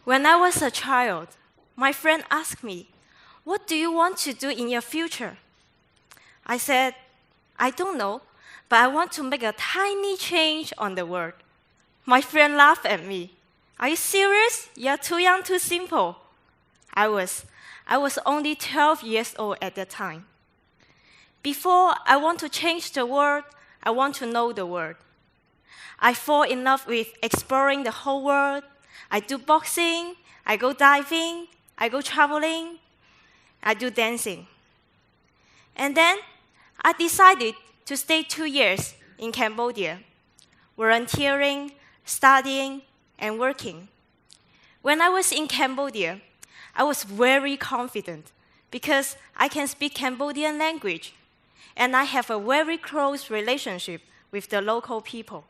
When I was a child, my friend asked me, "What do you want to do in your future?" I said, "I don't know, but I want to make a tiny change on the world." My friend laughed at me. "Are you serious? You're too young, too simple." I was only 12 years old at that time. Before I want to change the world, I want to know the world. I fall in love with exploring the whole world. I do boxing, I go diving, I go traveling, I do dancing. And then I decided to stay 2 years in Cambodia, volunteering, studying, and working. When I was in Cambodia, I was very confident because I can speak Cambodian language, and I have a very close relationship with the local people.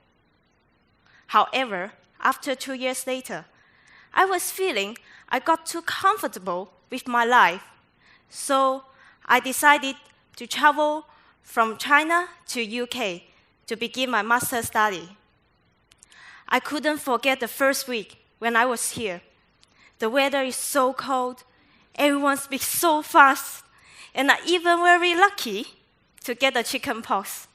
However, after 2 years later, I was feeling I got too comfortable with my life, so I decided to travel from China to UK to begin my master's study. I couldn't forget the first week when I was here. The weather is so cold, everyone speaks so fast, and I'm even very lucky to get the chicken pox.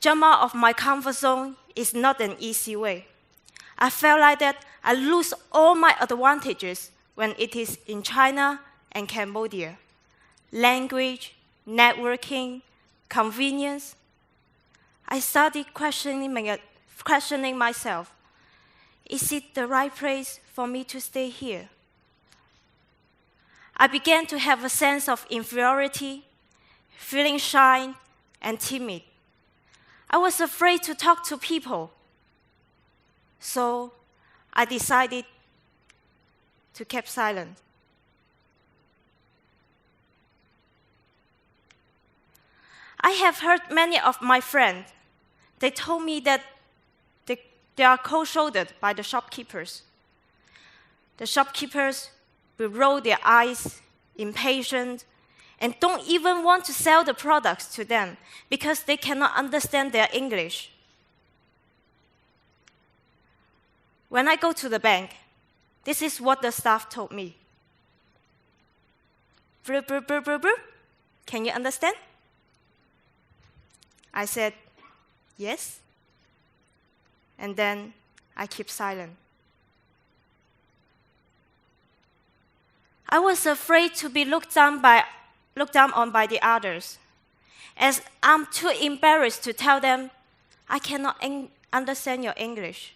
Jump out of my comfort zone is not an easy way. I felt like that I lose all my advantages when it is in China and Cambodia. Language, networking, convenience. I started questioning myself. Is it the right place for me to stay here? I began to have a sense of inferiority, feeling shy and timid. I was afraid to talk to people, so I decided to keep silent. I have heard many of my friends, they told me that they are cold-shouldered by the shopkeepers. The shopkeepers will roll their eyes, impatient, and don't even want to sell the products to them because they cannot understand their English. When I go to the bank, this is what the staff told me. Brr, brr, brr, brr, brr. Can you understand? I said, yes. And then I keep silent. I was afraid to be looked down on by the others, as I'm too embarrassed to tell them I cannot understand your English.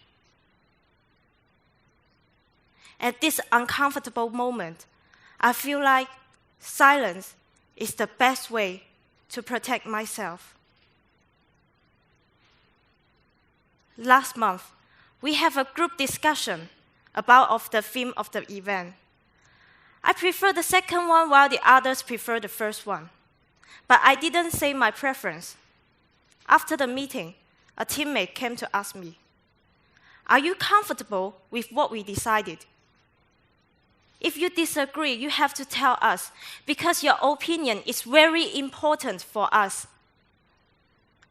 At this uncomfortable moment, I feel like silence is the best way to protect myself. Last month, we have a group discussion about the theme of the event. I prefer the second one while the others prefer the first one. But I didn't say my preference. After the meeting, a teammate came to ask me, "Are you comfortable with what we decided? If you disagree, you have to tell us, because your opinion is very important for us."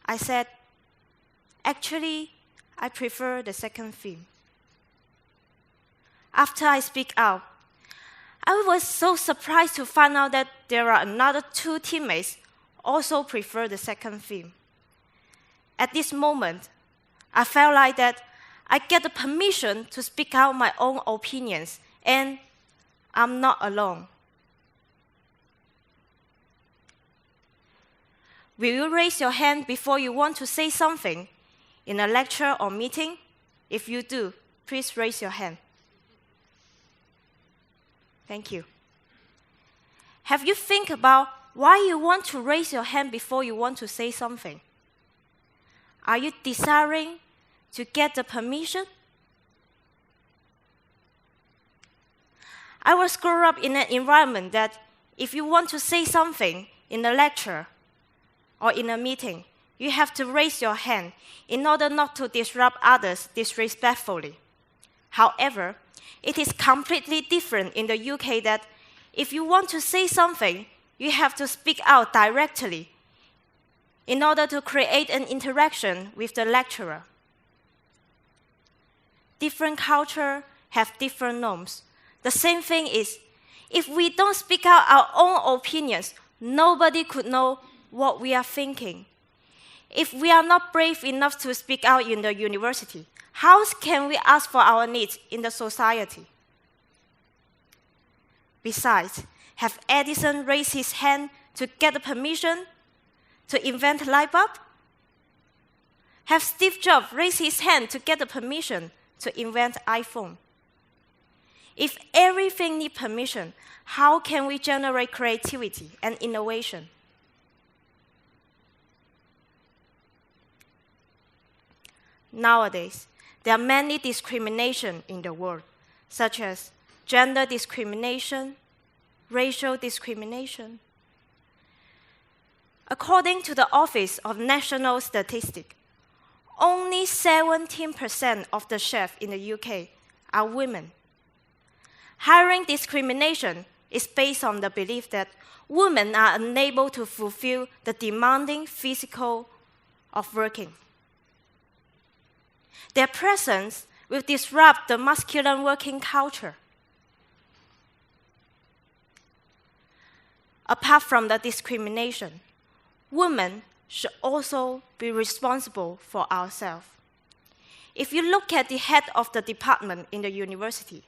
I said, "Actually, I prefer the second theme." After I speak out, I was so surprised to find out that there are another 2 teammates also prefer the second theme. At this moment, I felt like that I get the permission to speak out my own opinions, and I'm not alone. Will you raise your hand before you want to say something in a lecture or meeting? If you do, please raise your hand. Thank you. Have you think about why you want to raise your hand before you want to say something? Are you desiring to get the permission? I was grown up in an environment that if you want to say something in a lecture or in a meeting, you have to raise your hand in order not to disrupt others disrespectfully. However, it is completely different in the UK that if you want to say something, you have to speak out directly in order to create an interaction with the lecturer. different cultures have different norms. The same thing is, if we don't speak out our own opinions, nobody could know what we are thinking. If we are not brave enough to speak out in the university, how can we ask for our needs in the society? Besides, have Edison raised his hand to get the permission to invent light bulb? Have Steve Jobs raised his hand to get the permission to invent iPhone? If everything needs permission, how can we generate creativity and innovation? Nowadays, there are many discriminations in the world, such as gender discrimination, racial discrimination. According to the Office of National Statistics, only 17% of the chefs in the UK are women. Hiring discrimination is based on the belief that women are unable to fulfill the demanding physical of working. Their presence will disrupt the masculine working culture. Apart from the discrimination, women should also be responsible for ourselves. If you look at the head of the department in the university,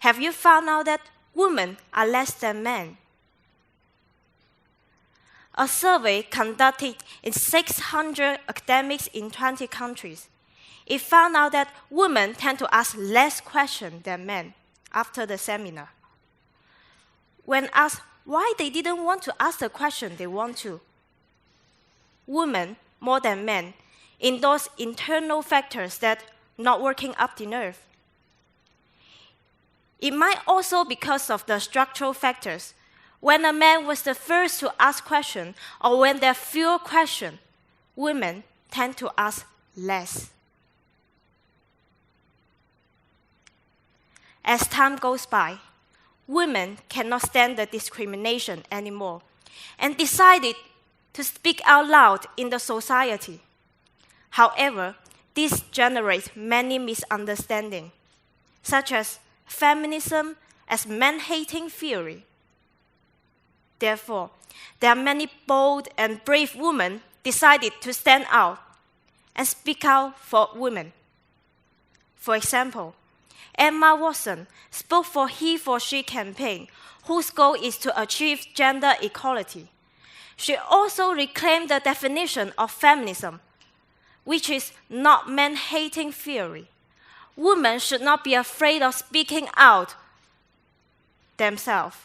have you found out that women are less than men? A survey conducted in 600 academics in 20 countries, it found out that women tend to ask less questions than men after the seminar. When asked why they didn't want to ask the question they want to, women, more than men, endorse internal factors that not working up the nerve. It might also be because of the structural factors. When a man was the first to ask questions, or when there are fewer questions, women tend to ask less. As time goes by, women cannot stand the discrimination anymore and decided to speak out loud in the society. However, this generates many misunderstandings, such as feminism as man-hating theory. Therefore, there are many bold and brave women decided to stand out and speak out for women. For example, Emma Watson spoke for He for She campaign, whose goal is to achieve gender equality. She also reclaimed the definition of feminism, which is not man-hating theory. Women should not be afraid of speaking out themselves.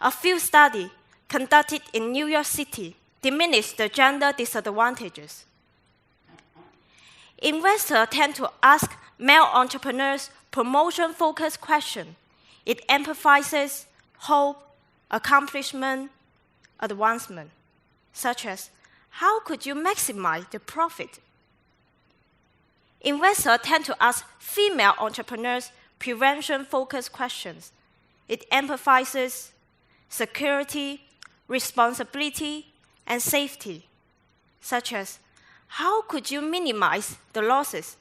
A field study conducted in New York City diminished the gender disadvantages. Investors tend to ask male entrepreneurs promotion-focused questions. It emphasizes hope, accomplishment, advancement, such as, how could you maximize the profit? Investors tend to ask female entrepreneurs prevention-focused questions. It emphasizes security, responsibility, and safety, such as, how could you minimize the losses?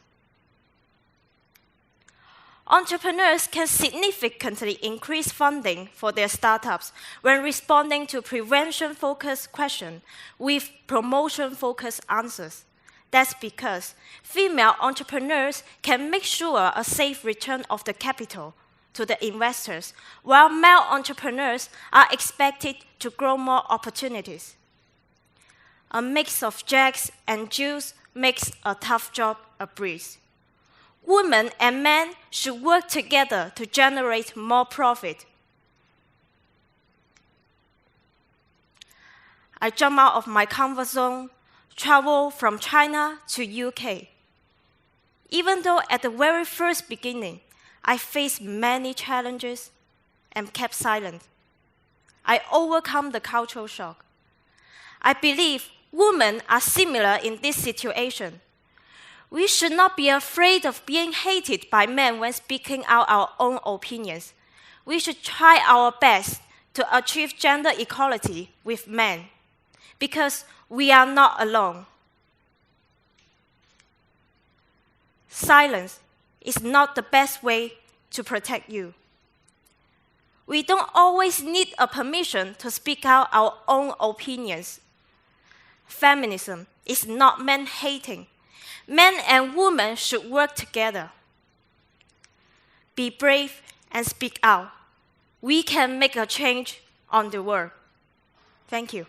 Entrepreneurs can significantly increase funding for their startups when responding to prevention-focused questions with promotion-focused answers. That's because female entrepreneurs can make sure a safe return of the capital to the investors, while male entrepreneurs are expected to grow more opportunities. A mix of Jacks and Jills makes a tough job a breeze. Women and men should work together to generate more profit. I jump out of my comfort zone, travel from China to UK. Even though at the very first beginning, I faced many challenges and kept silent, I overcome the cultural shock. I believe women are similar in this situation. We should not be afraid of being hated by men when speaking out our own opinions. We should try our best to achieve gender equality with men, because we are not alone. silence is not the best way to protect you. We don't always need a permission to speak out our own opinions. Feminism is not man-hating. Men and women should work together. Be brave and speak out. We can make a change on the world. Thank you.